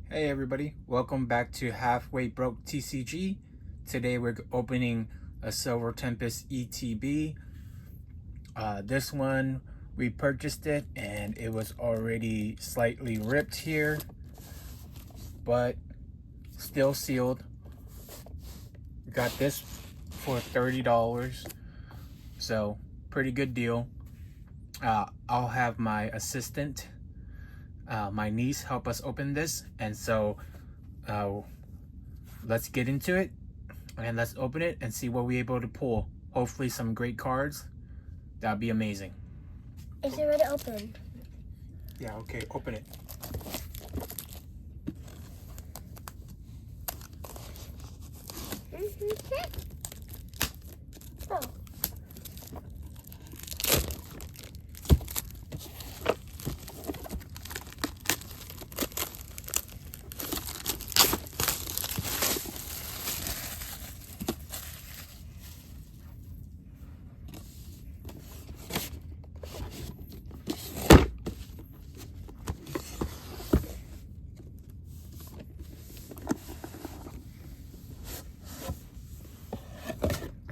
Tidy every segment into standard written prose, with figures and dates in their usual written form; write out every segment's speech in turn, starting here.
Hey everybody, welcome back to Halfway Broke TCG. Today we're opening a silver Tempest ETB. This one, we purchased it and it was already slightly ripped here, but still sealed. Got this for $30, so pretty good deal. I'll have my assistant, my niece, help us open this, and so let's get into it and let's open it and see what we're able to pull. Hopefully some great cards. That'd be amazing. Is it already opened? Yeah, okay, open it. Oh.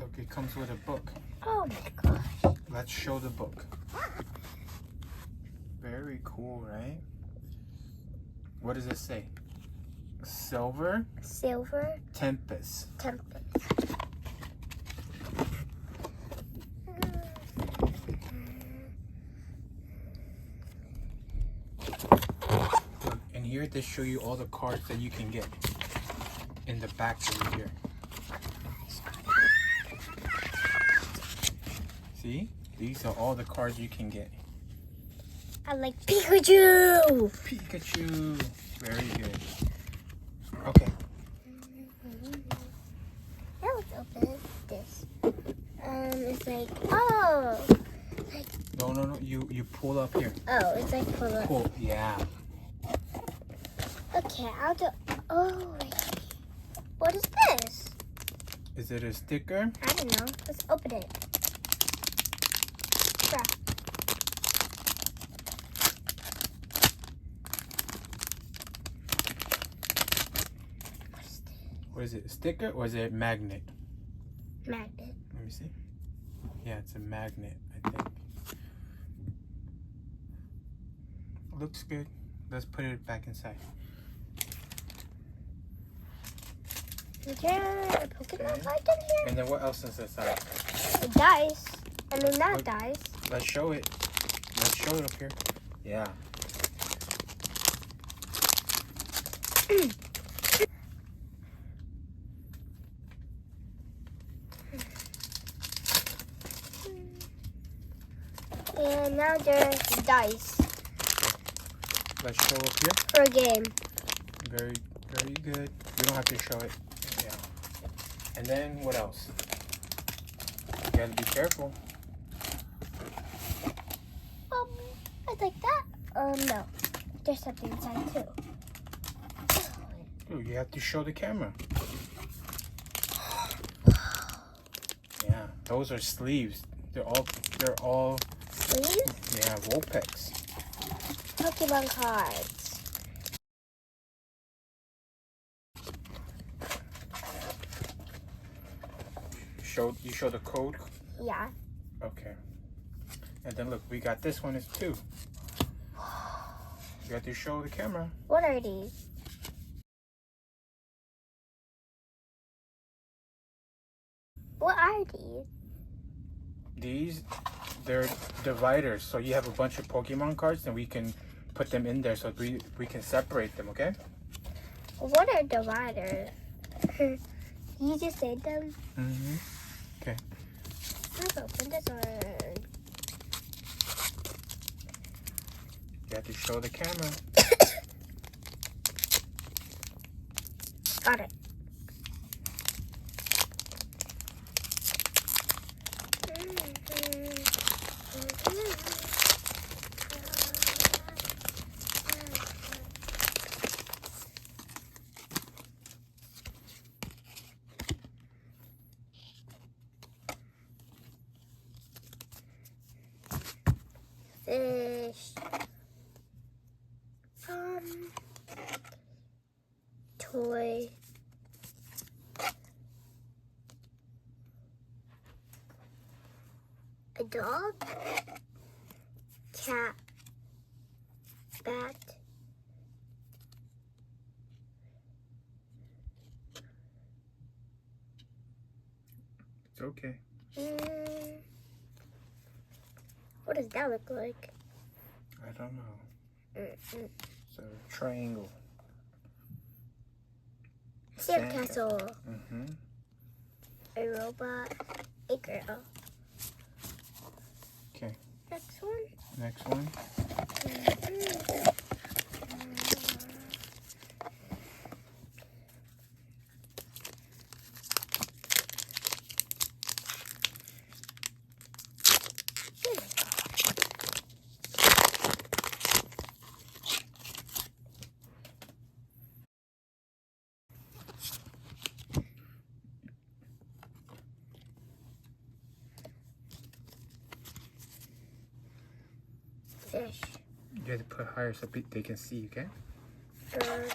Look, it comes with a book. Oh my gosh. Let's show the book. Very cool, right? What does it say? Silver Tempest. Look, and here they show you all the cards that you can get in the back over here. See? These are all the cards you can get. I like Pikachu. Pikachu. Very good. Okay. Now let's open this. It's like, oh. No. You pull up here. Oh, it's like pull up. Pull. Yeah. Okay, I'll do. Oh, wait. What is this? Is it a sticker? I don't know. Let's open it. Bruh. What is it? A sticker or is it a magnet? Magnet. Let me see. Yeah, it's a magnet, I think. Looks good. Let's put it back inside. Is there a Pokemon card in here? And then what else is inside? The dice. I mean, not Look. dice. Let's show it. Let's show it up here. Yeah. And now there's dice Let's show up here. for a game. Very good. You don't have to show it. Yeah. And then what else? You gotta be careful. I like that. No. There's something inside too. Ooh, you have to show the camera. Yeah, those are sleeves. They're all Sleeves? yeah, Wopex. Pokemon cards. You show the code? Yeah. Okay. And then look, we got this one is too. You have to show the camera. What are these? What are these? They're dividers. So you have a bunch of Pokemon cards and we can put them in there so we can separate them, okay? What are dividers? You just said them? Mm-hmm. Okay. Let's open this one. You have to show the camera. Got it. Fish. toy. A dog, cat, bat, It's okay. What does that look like? I don't know. It's a triangle. Sandcastle. Mm-hmm. A robot. A girl. Okay. Next one. Next one. Fish. You have to put higher so they can see, okay? Bird.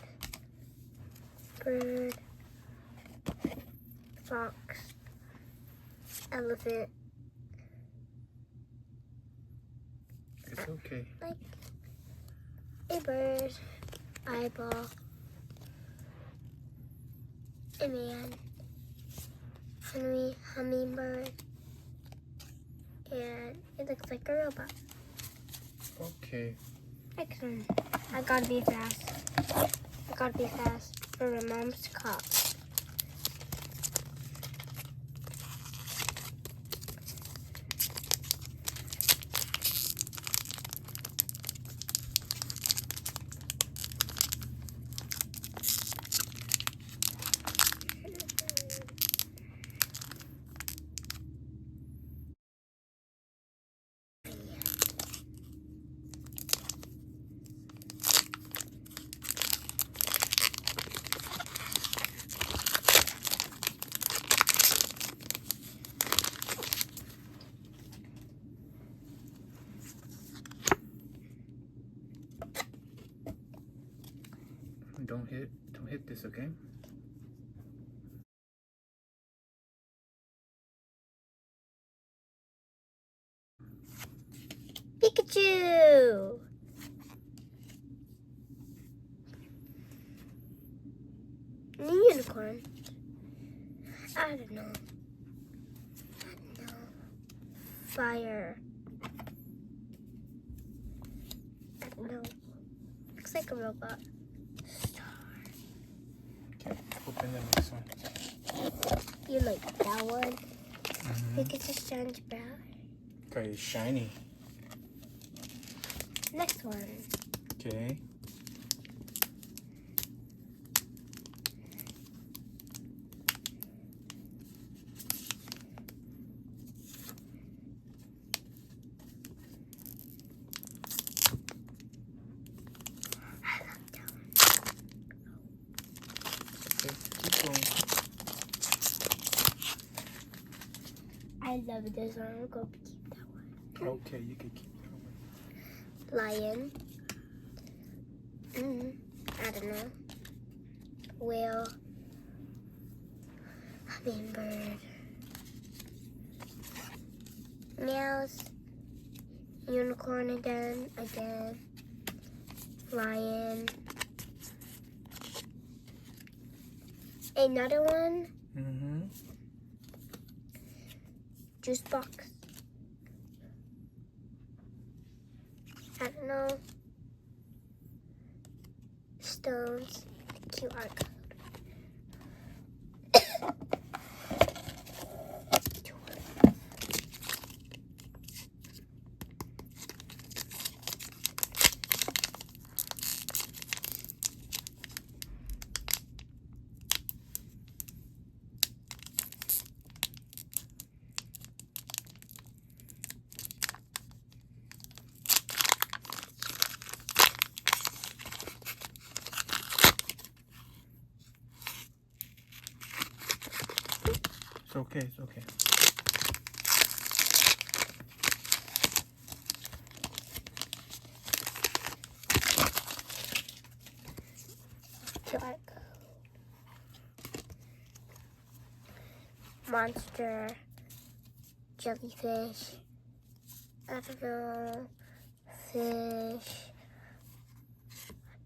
Bird. Fox. Elephant. It's okay. Like a bird. Eyeball. A man. Hummingbird. And it looks like a robot. Okay. Next one. I gotta be fast. I gotta be fast for my mom's cup. Don't hit this, okay? Pikachu! The unicorn. I don't know. Fire. I don't know. Looks like a robot. Star. Okay, open the next one. You like that one? Mm-hmm. Look at the sun's brown. Okay, it's shiny. Next one. Okay. I love that one. Okay, keep going. I love this one. I'll go keep that one. Okay, you can keep that one. Lion. I don't know. Whale. Hummingbird. Mouse. Unicorn again. Lion. Another one. Mm-hmm. Juice box. I don't know. Stones. QR code. It's okay, it's okay. QR code. monster, jellyfish, I don't know, fish,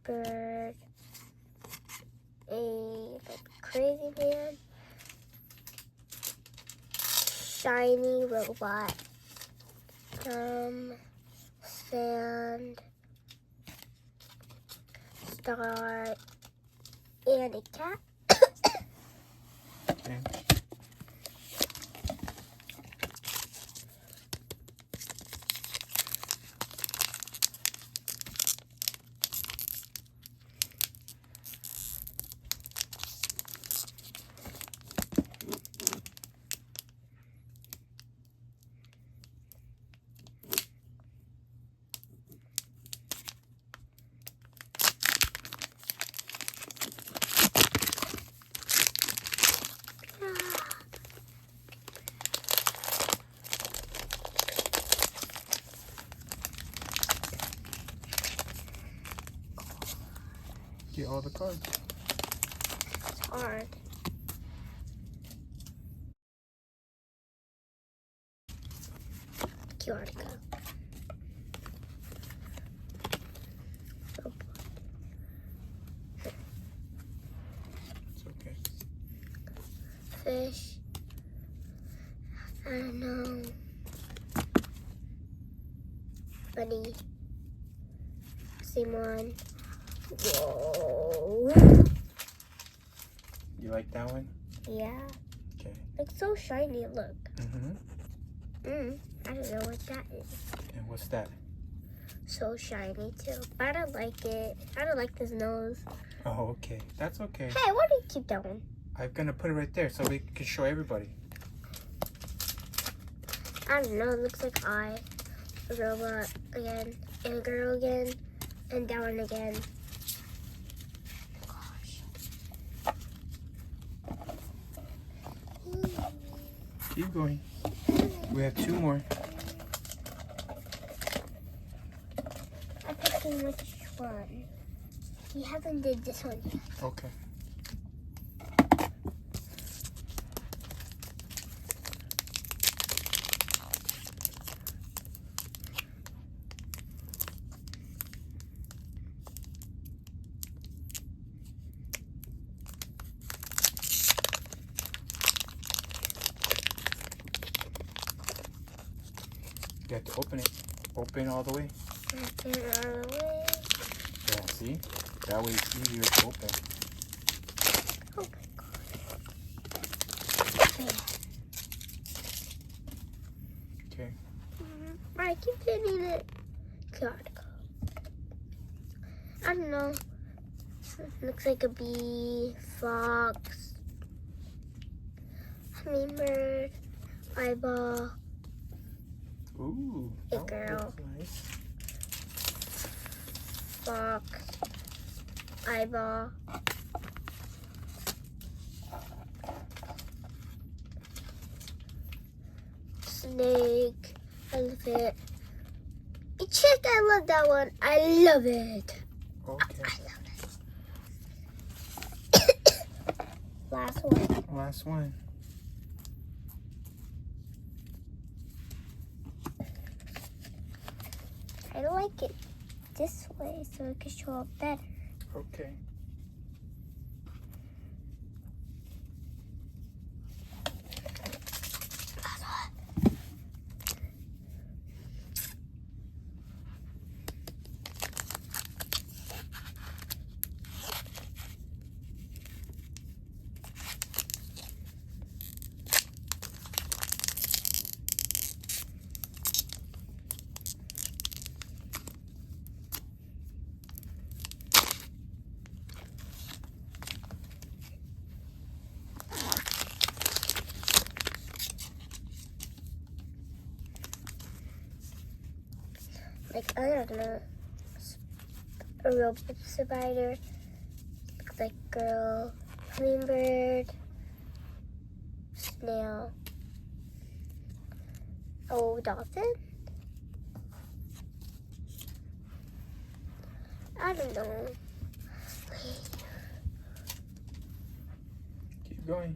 bird, a like crazy man, shiny robot, sand, star, and a cat. Okay. Get all the cards. It's hard. QR code. It's okay. Fish. I don't know. Bunny. Simon. Whoa. You like that one? Yeah. Okay. It's so shiny, look. Mm-hmm. I don't know what that is. And what's that? So shiny too. But I don't like it. I don't like his nose. Oh, okay. That's okay. Hey, why do you keep that one? I'm gonna put it right there so we can show everybody. I don't know, it looks like a robot again, and a girl again, and that one again. Keep going. We have 2 more. I'm picking which one. We haven't did this one yet. Okay. You have to open it. Open all the way. Open all the way. Yeah, see? That way it's easier to open. Oh my god. Okay. I keep hitting it. God. I don't know. Looks like a bee, fox, hummingbird, eyeball, Ooh. a that girl, looks nice. fox, eyeball, snake, elephant, a chick. I love that one. I love it. Okay. I love it. Last one. Last one. I like it this way so it can show up better. Okay. Like, I don't know, a robot spider, looks like girl, hummingbird, snail, oh, dolphin? I don't know. Keep going.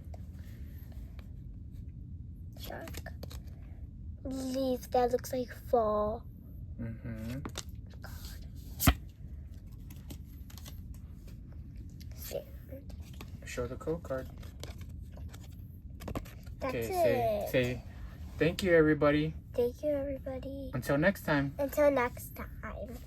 shark. Leaf that looks like fall. Mm-hmm. Show the code card. That's Okay, it. say thank you, everybody. Thank you, everybody. Until next time. Until next time.